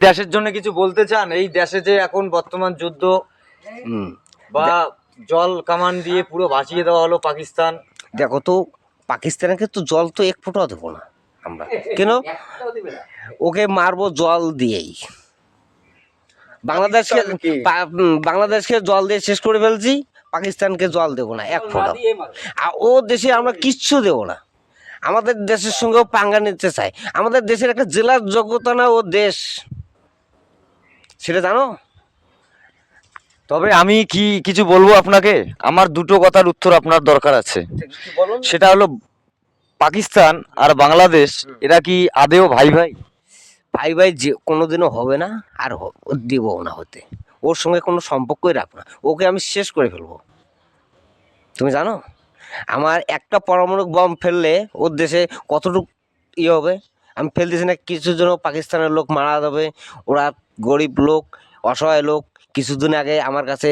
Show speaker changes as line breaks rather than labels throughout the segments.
দেশের জন্য কিছু বলতে চান? এই দেশে যে এখন বর্তমান যুদ্ধ বা জল কামান দিয়ে পুরো ভাসিয়ে দেওয়া হলো পাকিস্তান।
দেখো তো, পাকিস্তানকে তো জল তো এক ফোঁটাও দেবো না আমরা। কেন? ওকে মারবো জল দিয়েই। বাংলাদেশকে জল দিয়ে শেষ করে ফেলছি, পাকিস্তানকে জল দেবো না এক ফোঁটা। আর ও দেশে আমরা কিচ্ছু দেবো না। আমাদের দেশের সঙ্গেও পাঙ্গা নিতে চায়। আমাদের দেশের একটা জেলার যোগ্যতা না ও দেশ, সেটা জানো?
তবে আমি কি কিছু বলবো আপনাকে? আমার দুটো কথার উত্তর আপনার দরকার আছে। সেটা হলো, পাকিস্তান আর বাংলাদেশ এরা কি আদেও ভাই ভাই?
ভাই ভাই যে কোনোদিনও হবে না, আর দেবও না হতে। ওর সঙ্গে কোনো সম্পর্কই রাখবো না, ওকে আমি শেষ করে ফেলবো। তুমি জানো আমার একটা পরমাণু বম ফেললে ওর দেশে কতটুকু ইয়ে হবে? আমি ফেলতেছি না, কিছুর জন্য পাকিস্তানের লোক মারা যাবে। ওরা গরিব লোক, অসহায় লোক। কিছুদিন আগে আমার কাছে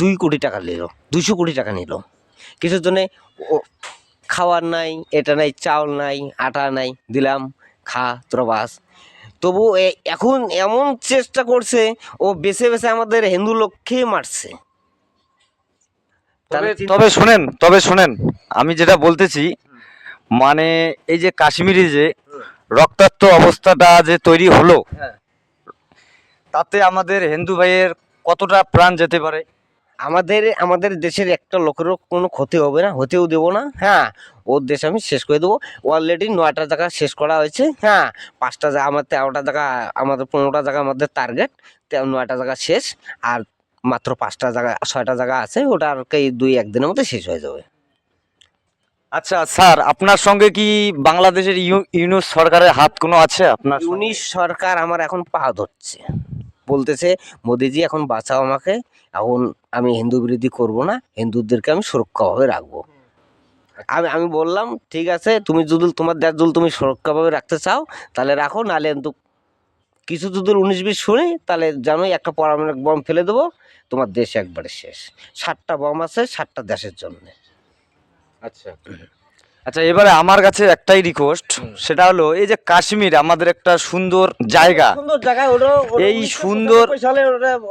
2 কোটি টাকা নিল, 200 কোটি টাকা নিল কিছুর জন্যে। ও খাওয়ার নাই, এটা নাই, চাউল নাই, আটা নাই, দিলাম খা তোরা বাস। তবু এখন এমন চেষ্টা করছে, ও বেছে বেছে আমাদের হিন্দু লোককে মারছে।
তবে শোনেন, আমি যেটা বলতেছি, মানে এই যে কাশ্মীরে যে রক্তাক্ত অবস্থাটা যে তৈরি হলো, তাতে আমাদের হিন্দু ভাইয়ের কতটা প্রাণ যেতে পারে?
আমাদের দেশের একটা লোকেরও কোনো ক্ষতি হবে না, হতেও দেবো না। হ্যাঁ, ওর দেশ আমি শেষ করে দেবো। অলরেডি 9টা জায়গা শেষ করা হয়েছে। হ্যাঁ, 5টা জায়গা, আমার 13টা জায়গা, আমাদের 15টা জায়গা আমাদের টার্গেট। 9টা জায়গা শেষ, আর মাত্র 5টা জায়গা, 6টা জায়গা আছে। ওটা আর কি 2-1 দিনের মধ্যে শেষ হয়ে যাবে।
আচ্ছা স্যার, আপনার সঙ্গে কি বাংলাদেশের ইউনূস সরকারের হাত কোনো আছে? আপনার
ইউনিশ সরকার আমার এখন পা ধরছে, বলতেছে মোদিজি এখন বাঁচাও আমাকে, এখন আমি হিন্দু বিরোধী করব না, হিন্দুদেরকে আমি সুরক্ষাভাবে রাখবো। আমি বললাম ঠিক আছে, তুমি যদি তোমার দেশ যদি তুমি সুরক্ষাভাবে রাখতে চাও তাহলে রাখো, নাহলে কিন্তু কিছু যদি 19-20 শুনি তাহলে জানোই একটা পারমাণবিক বম ফেলে দেবো, তোমার দেশ একবারে শেষ। 7টা বম আছে 7টা দেশের জন্য।
আচ্ছা আচ্ছা, এবারে আমার কাছে একটাই রিকোয়েস্ট, সেটা হলো এই যে কাশ্মীর আমাদের একটা সুন্দর জায়গা,
ওটা
এই সুন্দর
সালে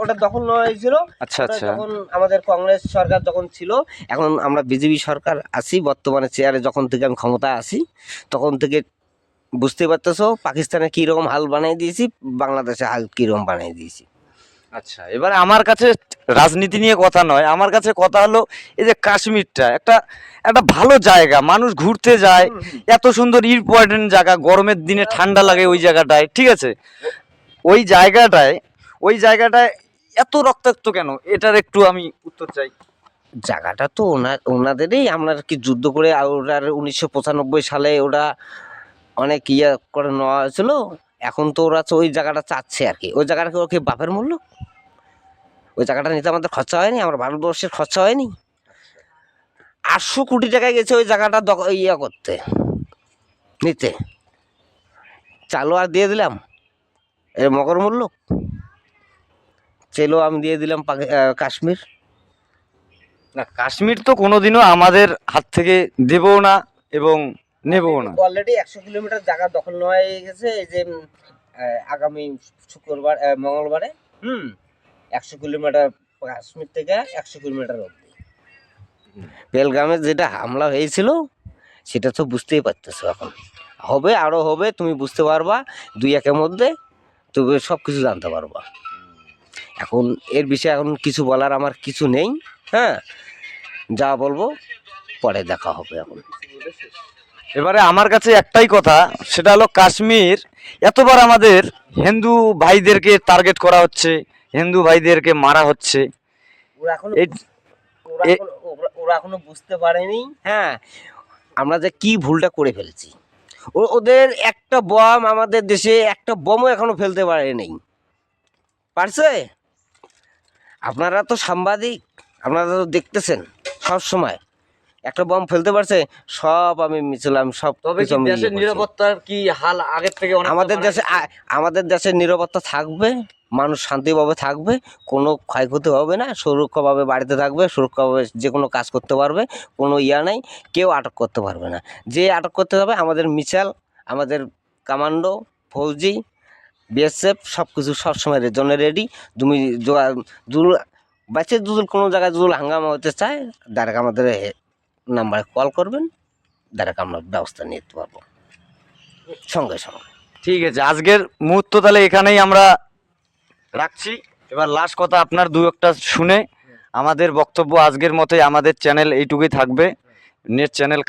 ওটা দখল নেওয়া হয়েছিল।
আচ্ছা আচ্ছা,
যখন আমাদের কংগ্রেস সরকার যখন ছিল, এখন আমরা বিজেপি সরকার আছি বর্তমানে চেয়ারে, যখন থেকে আমি ক্ষমতা আসি তখন থেকে বুঝতে পারতেছো পাকিস্তানে কীরকম হাল বানিয়ে দিয়েছি, বাংলাদেশে হাল কীরকম বানিয়ে দিয়েছি।
আচ্ছা এবারে আমার কাছে রাজনীতি নিয়ে কথা নয়, আমার কাছে কথা হলো এই যে কাশ্মীরটা একটা একটা ভালো জায়গা, মানুষ ঘুরতে যায়, এত সুন্দর ইম্পর্টেন্ট জায়গা, গরমের দিনে ঠান্ডা লাগে ওই জায়গাটায়, ঠিক আছে? ওই জায়গাটায় এত রক্তাক্ত কেন? এটার একটু আমি উত্তর চাই।
জায়গাটা তো ওনাদেরই, আমরা কি যুদ্ধ করে, আর ওটার 1995 সালে ওটা অনেক ইয়ে করে নেওয়া হয়েছিল। এখন তো ওরা ওই জায়গাটা চাচ্ছে আর কি। ওই জায়গাটা ওকে বাপের মূল্য, ওই জায়গাটা নিতে আমাদের খরচা হয়নি, আমার ভারতবর্ষের খরচা হয়নি। 800 কোটি টাকায় গেছে ওই জায়গাটা ইয়ে করতে, নিতে। চালও আর দিয়ে দিলাম এর মগর মূল্য, চেলো আমি দিয়ে দিলাম কাশ্মীর।
না, কাশ্মীর তো কোনোদিনও আমাদের হাত থেকে দেবও না এবং নেবও না।
অলরেডি 100 কিলোমিটার জায়গা দখল নেওয়া হয়ে গেছে। এই যে আগামী শুক্রবার, মঙ্গলবারে 100 কিলোমিটার কাশ্মীর থেকে 100 কিলোমিটার অবধি। বেলগামে যেটা হামলা হয়েছিল সেটা তো বুঝতেই পারতেছো, এখন হবে, আরও হবে, তুমি বুঝতে পারবা 2-1-এর মধ্যে, তুমি সব কিছু জানতে পারবা। এখন এর বিষয়ে এখন কিছু বলার আমার কিছু নেই। হ্যাঁ, যা বলবো পরে দেখা হবে। এখন
এবারে আমার কাছে একটাই কথা, সেটা হলো কাশ্মীর এতবার আমাদের হিন্দু ভাইদেরকে টার্গেট করা হচ্ছে, হিন্দু ভাইদেরকে মারা হচ্ছে,
ওরা এখনো বুঝতে পারেনি। হ্যাঁ, আমরা যে কি ভুলটা করে ফেলছি। ওদের একটা বম, আমাদের দেশে একটা বমও এখনো ফেলতে পারেনি, পারছে? আপনারা তো সাংবাদিক, আপনারা তো দেখতেছেন সব সময়, একটা বম ফেলতে পারছে? সব আমি মিছিলাম, সব।
তবে কি দেশের নিরাপত্তার কি হাল আগের থেকে অনেক?
আমাদের দেশের নিরাপত্তা থাকবে, মানুষ শান্তিভাবে থাকবে, কোনো ক্ষয়ক্ষতি হবে না, সুরক্ষাভাবে বাড়িতে থাকবে, সুরক্ষাভাবে যে কোনো কাজ করতে পারবে, কোনো ইয়া নেই, কেউ আটক করতে পারবে না। যে আটক করতে হবে আমাদের মিসাইল, আমাদের কমান্ডো, ফৌজি, বিএসএফ সব কিছু সবসময় জন্য রেডি। তুমি বাচ্চা যদি কোনো জায়গায় যদি হাঙ্গামা হতে চায় ডাইরেক্ট আমাদের নাম্বারে কল করবেন, ডাইরেক্ট আমরা ব্যবস্থা নিতে পারবো সঙ্গে সঙ্গে।
ঠিক আছে, আজকের মুহূর্ত তাহলে এখানেই আমরা রাখছি। এবার লাস্ট কথা আপনার দু একটা শুনে আমাদের বক্তব্য আজকের মতোই, আমাদের চ্যানেল এইটুকুই থাকবে। Net channel